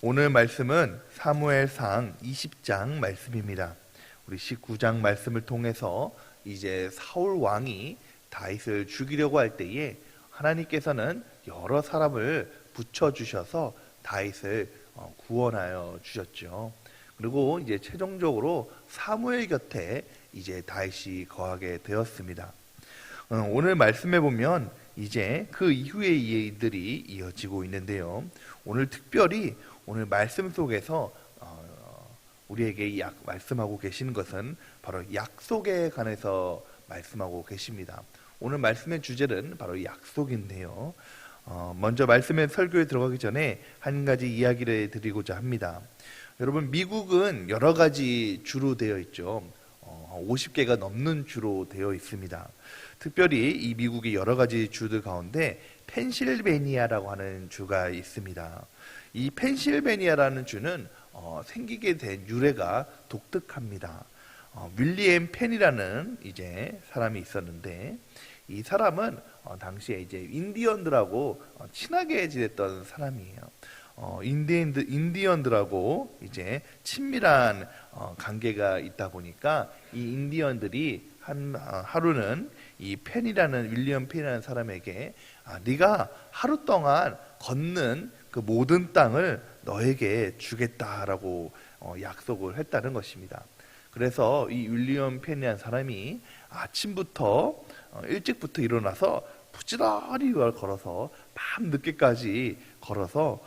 오늘 말씀은 사무엘상 20장 말씀입니다. 우리 19장 말씀을 통해서 이제 사울 왕이 다윗을 죽이려고 할 때에 하나님께서는 여러 사람을 붙여주셔서 다윗을 구원하여 주셨죠. 그리고 이제 최종적으로 사무엘 곁에 이제 다윗이 거하게 되었습니다. 오늘 말씀에 보면 이제 그 이후의 일들이 이어지고 있는데요. 오늘 특별히 오늘 말씀 속에서 우리에게 말씀하고 계시는 것은 바로 약속에 관해서 말씀하고 계십니다. 오늘 말씀의 주제는 바로 약속인데요. 먼저 말씀의 설교에 들어가기 전에 한 가지 이야기를 드리고자 합니다. 여러분, 미국은 여러 가지 주로 되어 있죠. 50개가 넘는 주로 되어 있습니다. 특별히 이 미국의 여러 가지 주들 가운데 펜실베니아라고 하는 주가 있습니다. 이 펜실베니아라는 주는 생기게 된 유래가 독특합니다. 윌리엄 펜이라는 이제 사람이 있었는데, 이 사람은 당시에 이제 인디언들하고 친하게 지냈던 사람이에요. 인디언들하고 이제 친밀한 관계가 있다 보니까 이 인디언들이 하루는 이 윌리엄 펜이라는 사람에게 네가 하루 동안 걷는 그 모든 땅을 너에게 주겠다라고 약속을 했다는 것입니다. 그래서 이 윌리엄 펜이라는 사람이 아침부터 일찍부터 일어나서 부지런히 걸어서 밤 늦게까지 걸어서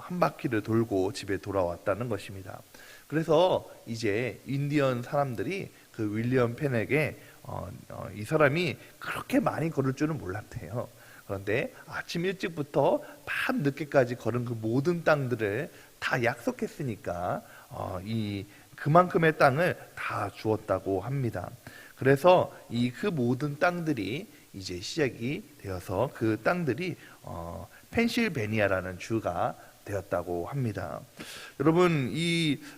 한 바퀴를 돌고 집에 돌아왔다는 것입니다. 그래서 이제 인디언 사람들이 그 윌리엄 펜에게 이 사람이 그렇게 많이 걸을 줄은 몰랐대요. 그런데 아침 일찍부터 밤 늦게까지 걸은 그 모든 땅들을 다 약속했으니까 그만큼의 땅을 다 주었다고 합니다. 그래서 그 모든 땅들이 이제 시작이 되어서 그 땅들이 펜실베니아라는 주가 되었다고 합니다. 여러분,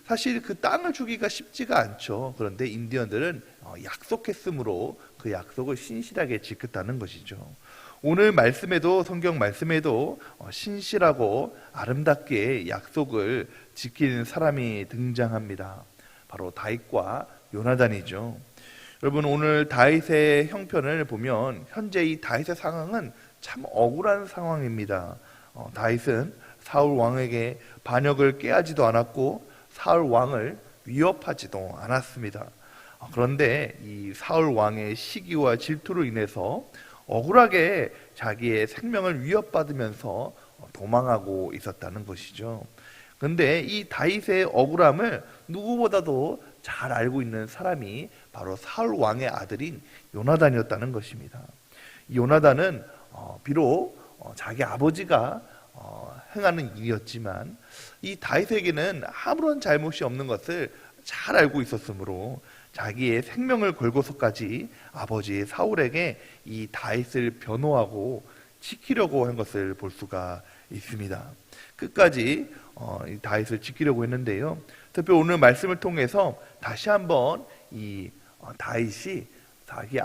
사실 그 땅을 주기가 쉽지가 않죠. 그런데 인디언들은 약속했으므로 그 약속을 신실하게 지켰다는 것이죠. 오늘 말씀에도, 성경 말씀에도 신실하고 아름답게 약속을 지키는 사람이 등장합니다. 바로 다윗과 요나단이죠. 여러분, 오늘 다윗의 형편을 보면 현재 이 다윗의 상황은 참 억울한 상황입니다. 다윗은 사울 왕에게 반역을 깨하지도 않았고 사울 왕을 위협하지도 않았습니다. 그런데 이 사울 왕의 시기와 질투로 인해서 억울하게 자기의 생명을 위협받으면서 도망하고 있었다는 것이죠. 그런데 이 다윗의 억울함을 누구보다도 잘 알고 있는 사람이 바로 사울 왕의 아들인 요나단이었다는 것입니다. 이 요나단은 비록 자기 아버지가 행하는 일이었지만 이 다윗에게는 아무런 잘못이 없는 것을 잘 알고 있었으므로 자기의 생명을 걸고서까지 아버지 사울에게 이 다윗을 변호하고 지키려고 한 것을 볼 수가 있습니다. 끝까지 이 다윗을 지키려고 했는데요. 특별히 오늘 말씀을 통해서 다시 한번 이 다윗이 자기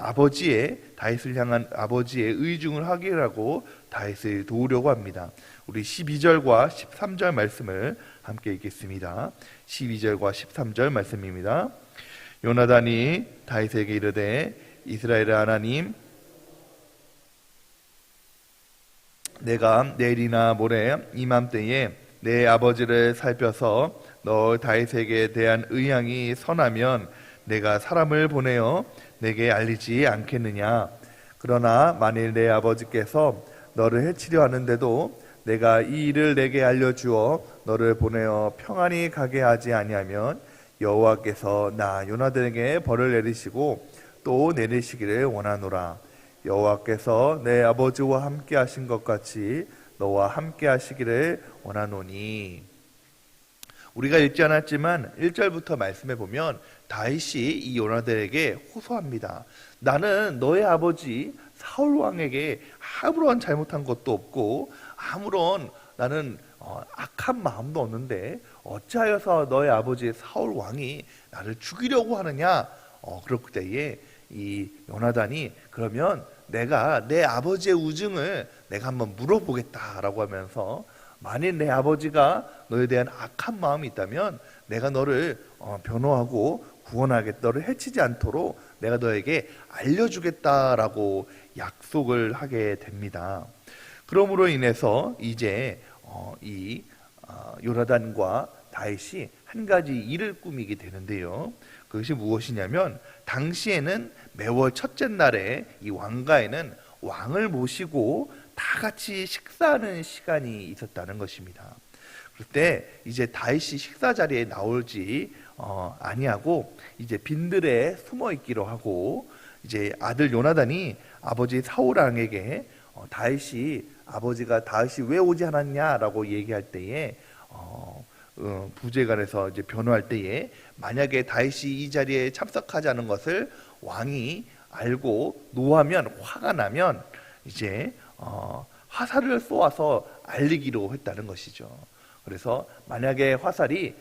다윗을 향한 아버지의 의중을 확인하고 다윗을 도우려고 합니다. 우리 12절과 13절 말씀을 함께 읽겠습니다. 12절과 13절 말씀입니다. 요나단이 다윗에게 이르되 이스라엘의 하나님, 내가 내일이나 모레 이맘때에 내 아버지를 살펴서 너 다윗에게 대한 의향이 선하면 내가 사람을 보내어 내게 알리지 않겠느냐. 그러나 만일 내 아버지께서 너를 해치려 하는데도 내가 이 일을 내게 알려주어 너를 보내어 평안히 가게 하지 아니하면 여호와께서 나 요나단에게 벌을 내리시고 또 내리시기를 원하노라. 여호와께서 내 아버지와 함께 하신 것 같이 너와 함께 하시기를 원하노니. 우리가 읽지 않았지만 1절부터 말씀해 보면 다윗이 이 요나단에게 호소합니다. 나는 너의 아버지 사울 왕에게 아무런 잘못한 것도 없고 아무런 나는 악한 마음도 없는데 어찌하여서 너의 아버지 사울 왕이 나를 죽이려고 하느냐. 그럴 때에 이 요나단이 그러면 내가 내 아버지의 우증을 내가 한번 물어보겠다라고 하면서 만일 내 아버지가 너에 대한 악한 마음이 있다면 내가 너를 변호하고 구원하겠다. 너를 해치지 않도록 내가 너에게 알려주겠다라고 약속을 하게 됩니다. 그러므로 인해서 이제 이 요나단과 다윗이 한 가지 일을 꾸미게 되는데요. 그것이 무엇이냐면 당시에는 매월 첫째 날에 이 왕가에는 왕을 모시고 다 같이 식사하는 시간이 있었다는 것입니다. 그때 이제 다윗이 식사 자리에 나올지 아니하고 이제 빈들에 숨어 있기로 하고 이제 아들 요나단이 아버지 사울 왕에게 아버지가 다윗이 왜 오지 않았냐라고 얘기할 때에 부재관에서 이제 변호할 때에 만약에 다윗이 이 자리에 참석하지 않은 것을 왕이 알고 노하면 화가 나면 이제 화살을 쏘아서 알리기로 했다는 것이죠. 그래서 만약에 화살이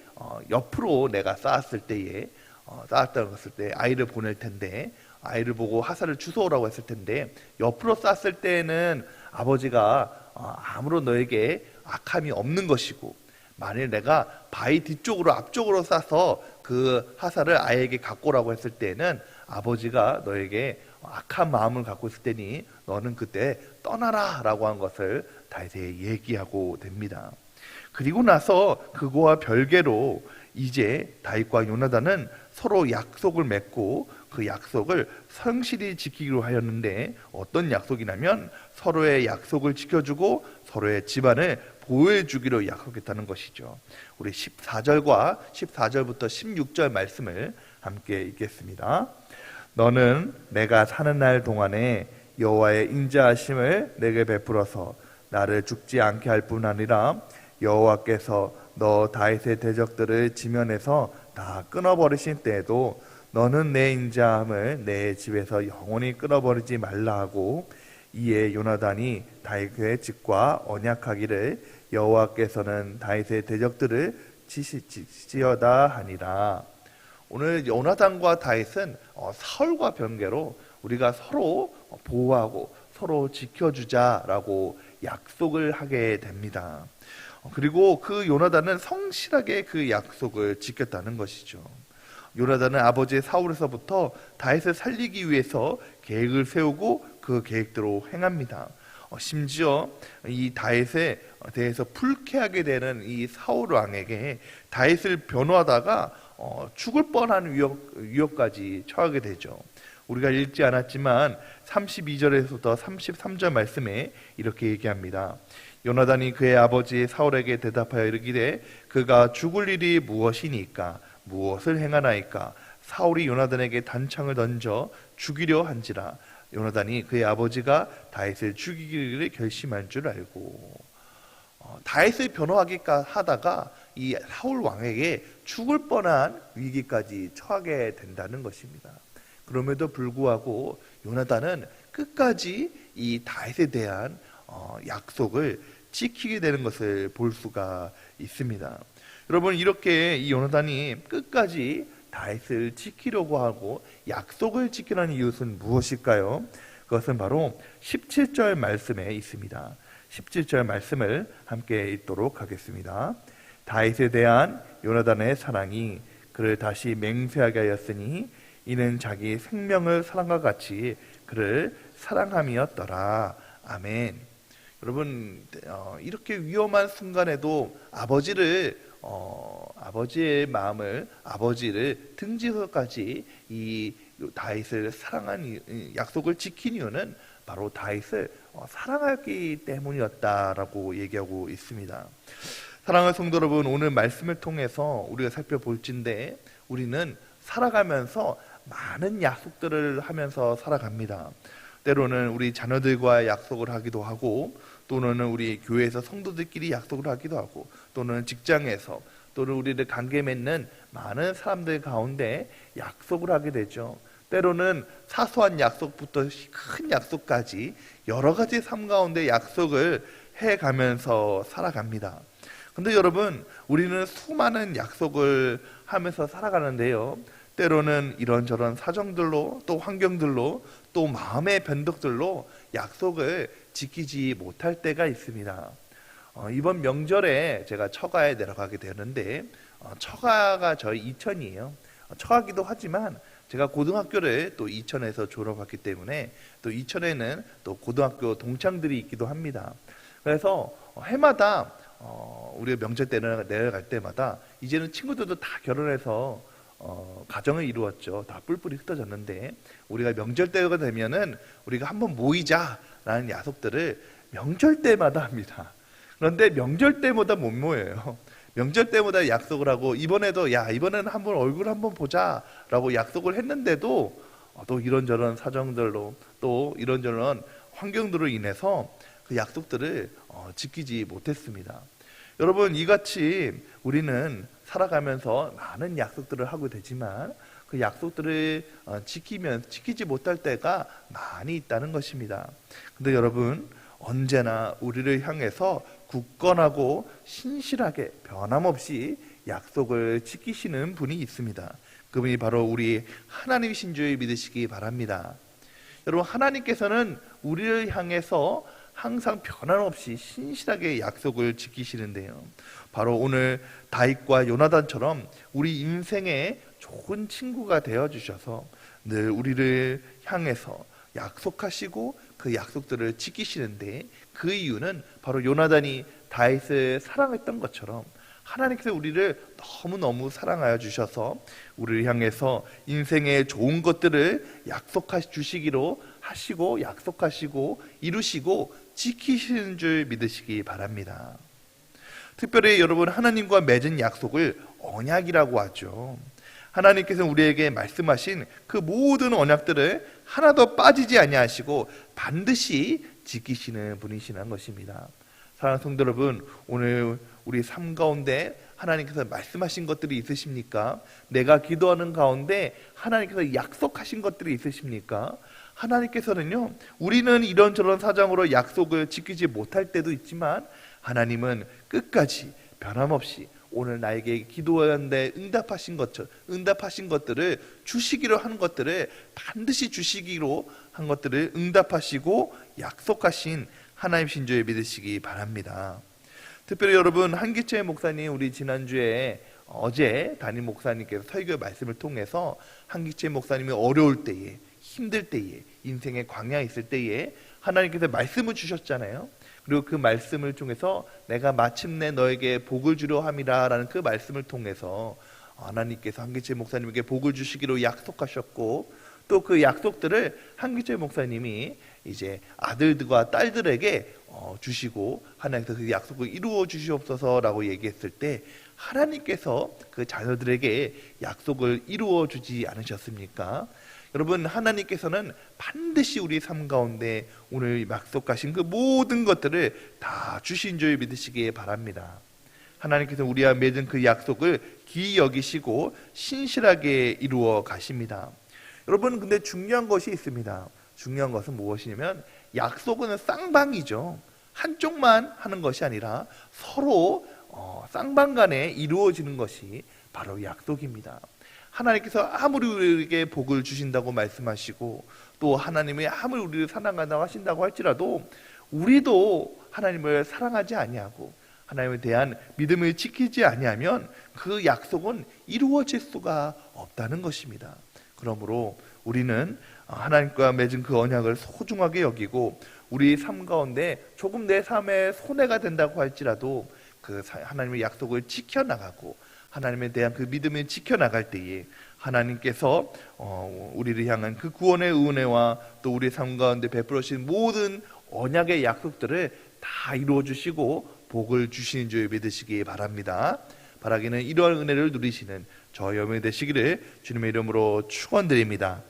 옆으로 내가 쐈을 때에 아이를 보낼 텐데 아이를 보고 화살을 주워오라고 했을 텐데 옆으로 쐈을 때는 아버지가 아무런 너에게 악함이 없는 것이고 만일 내가 바위 뒤쪽으로 앞쪽으로 쏴서 그 화살을 아이에게 갖고 오라고 했을 때는 아버지가 너에게 악한 마음을 갖고 있을 때니 너는 그때 떠나라 라고 한 것을 다윗에게 얘기하고 됩니다. 그리고 나서 그거와 별개로 이제 다윗과 요나단은 서로 약속을 맺고 그 약속을 성실히 지키기로 하였는데 어떤 약속이냐면 서로의 약속을 지켜주고 서로의 집안을 보호해주기로 약속했다는 것이죠. 우리 14절부터 16절 말씀을 함께 읽겠습니다. 너는 내가 사는 날 동안에 여호와의 인자하심을 내게 베풀어서 나를 죽지 않게 할 뿐 아니라 여호와께서 너 다윗의 대적들을 지면에서 다 끊어버리신 때에도 너는 내 인자함을 내 집에서 영원히 끊어버리지 말라 하고 이에 요나단이 다윗의 집과 언약하기를 여호와께서는 다윗의 대적들을 치시지어다 하니라. 오늘 요나단과 다윗은 사울과 별개로 우리가 서로 보호하고 서로 지켜주자라고 약속을 하게 됩니다. 그리고 그 요나단은 성실하게 그 약속을 지켰다는 것이죠. 요나단은 아버지 사울에서부터 다윗을 살리기 위해서 계획을 세우고 그 계획대로 행합니다. 심지어 이 다윗에 대해서 불쾌하게 되는 이 사울 왕에게 다윗을 변호하다가 죽을 뻔한 위협까지 처하게 되죠. 우리가 읽지 않았지만 32절에서부터 33절 말씀에 이렇게 얘기합니다. 요나단이 그의 아버지 사울에게 대답하여 이르기되 그가 죽을 일이 무엇이니까 무엇을 행하나이까 사울이 요나단에게 단창을 던져 죽이려 한지라 요나단이 그의 아버지가 다윗을 죽이기를 결심한 줄 알고 다윗을 변호하기까 하다가 이 사울 왕에게 죽을 뻔한 위기까지 처하게 된다는 것입니다. 그럼에도 불구하고 요나단은 끝까지 이 다윗에 대한 약속을 지키게 되는 것을 볼 수가 있습니다. 여러분 이렇게 이 요나단이 끝까지 다윗을 지키려고 하고 약속을 지키라는 이유는 무엇일까요? 그것은 바로 17절 말씀에 있습니다. 17절 말씀을 함께 읽도록 하겠습니다. 다윗에 대한 요나단의 사랑이 그를 다시 맹세하게 하였으니 이는 자기 생명을 사랑과 같이 그를 사랑함이었더라. 아멘. 여러분 이렇게 위험한 순간에도 아버지의 마음을 아버지를 등지서까지 이 다윗을 사랑한 약속을 지킨 이유는 바로 다윗을 사랑하기 때문이었다라고 얘기하고 있습니다. 사랑하는 성도 여러분, 오늘 말씀을 통해서 우리가 살펴볼진데 우리는 살아가면서 많은 약속들을 하면서 살아갑니다. 때로는 우리 자녀들과 약속을 하기도 하고 또는 우리 교회에서 성도들끼리 약속을 하기도 하고 또는 직장에서 또는 우리를 관계 맺는 많은 사람들 가운데 약속을 하게 되죠. 때로는 사소한 약속부터 큰 약속까지 여러 가지 삶 가운데 약속을 해가면서 살아갑니다. 근데 여러분 우리는 수많은 약속을 하면서 살아가는데요. 때로는 이런저런 사정들로 또 환경들로 또 마음의 변덕들로 약속을 지키지 못할 때가 있습니다. 이번 명절에 제가 처가에 내려가게 되는데 처가가 저희 이천이에요. 처가기도 하지만 제가 고등학교를 또 이천에서 졸업했기 때문에 또 이천에는 또 고등학교 동창들이 있기도 합니다. 그래서 해마다 우리가 명절 때 내려갈 때마다 이제는 친구들도 다 결혼해서 가정을 이루었죠. 다 뿔뿔이 흩어졌는데 우리가 명절 때가 되면은 우리가 한번 모이자라는 약속들을 명절 때마다 합니다. 그런데 명절 때마다 못 모여요. 명절 때마다 약속을 하고 이번에는 한번 얼굴 한번 보자라고 약속을 했는데도 또 이런저런 사정들로 또 이런저런 환경들로 인해서 그 약속들을 지키지 못했습니다. 여러분, 이같이 우리는 살아가면서 많은 약속들을 하고 되지만 그 약속들을 지키지 못할 때가 많이 있다는 것입니다. 근데 여러분, 언제나 우리를 향해서 굳건하고 신실하게 변함없이 약속을 지키시는 분이 있습니다. 그분이 바로 우리 하나님이신 줄 믿으시기 바랍니다. 여러분, 하나님께서는 우리를 향해서 항상 변함없이 신실하게 약속을 지키시는데요. 바로 오늘 다윗과 요나단처럼 우리 인생의 좋은 친구가 되어주셔서 늘 우리를 향해서 약속하시고 그 약속들을 지키시는데, 그 이유는 바로 요나단이 다윗을 사랑했던 것처럼 하나님께서 우리를 너무너무 사랑하여 주셔서 우리를 향해서 인생의 좋은 것들을 약속해 주시기로 하시고 약속하시고 이루시고 지키시는 줄 믿으시기 바랍니다. 특별히 여러분, 하나님과 맺은 약속을 언약이라고 하죠. 하나님께서 우리에게 말씀하신 그 모든 언약들을 하나도 빠지지 아니하시고 반드시 지키시는 분이시라는 것입니다. 사랑하는 성도 여러분, 오늘 우리 삶 가운데 하나님께서 말씀하신 것들이 있으십니까? 내가 기도하는 가운데 하나님께서 약속하신 것들이 있으십니까? 하나님께서는요, 우리는 이런저런 사정으로 약속을 지키지 못할 때도 있지만 하나님은 끝까지 변함없이 오늘 나에게 기도하는데 응답하신 것들을 주시기로 한 것들을 반드시 주시기로 한 것들을 응답하시고 약속하신 하나님이신 줄 믿으시기 바랍니다. 특별히 여러분, 한기채 목사님, 우리 지난주에 어제 담임 목사님께서 설교 말씀을 통해서 한기채 목사님이 어려울 때에, 힘들 때에, 인생의 광야에 있을 때에 하나님께서 말씀을 주셨잖아요. 그리고 그 말씀을 통해서 내가 마침내 너에게 복을 주려 함이라 라는 그 말씀을 통해서 하나님께서 한기채 목사님에게 복을 주시기로 약속하셨고, 또 그 약속들을 한기채 목사님이 이제 아들들과 딸들에게 주시고 하나님께서 그 약속을 이루어 주시옵소서라고 얘기했을 때 하나님께서 그 자녀들에게 약속을 이루어 주지 않으셨습니까? 여러분, 하나님께서는 반드시 우리 삶 가운데 오늘 약속하신 그 모든 것들을 다 주신 줄 믿으시기 바랍니다. 하나님께서 우리와 맺은 그 약속을 기이 여기시고 신실하게 이루어 가십니다. 여러분, 근데 중요한 것이 있습니다. 중요한 것은 무엇이냐면 약속은 쌍방이죠. 한쪽만 하는 것이 아니라 서로 쌍방 간에 이루어지는 것이 바로 약속입니다. 하나님께서 아무리 우리에게 복을 주신다고 말씀하시고 또 하나님이 아무리 우리를 사랑한다고 하신다고 할지라도 우리도 하나님을 사랑하지 아니하고 하나님에 대한 믿음을 지키지 아니하면 그 약속은 이루어질 수가 없다는 것입니다. 그러므로 우리는 하나님과 맺은 그 언약을 소중하게 여기고 우리 삶 가운데 조금 내 삶에 손해가 된다고 할지라도 그 하나님의 약속을 지켜나가고 하나님에 대한 그 믿음을 지켜나갈 때에 하나님께서 우리를 향한 그 구원의 은혜와 또 우리 삶 가운데 베풀어 주신 모든 언약의 약속들을 다 이루어 주시고 복을 주시는 줄 믿으시기 바랍니다. 바라기는 이러한 은혜를 누리시는 저 여러분이 되시기를 주님의 이름으로 축원드립니다.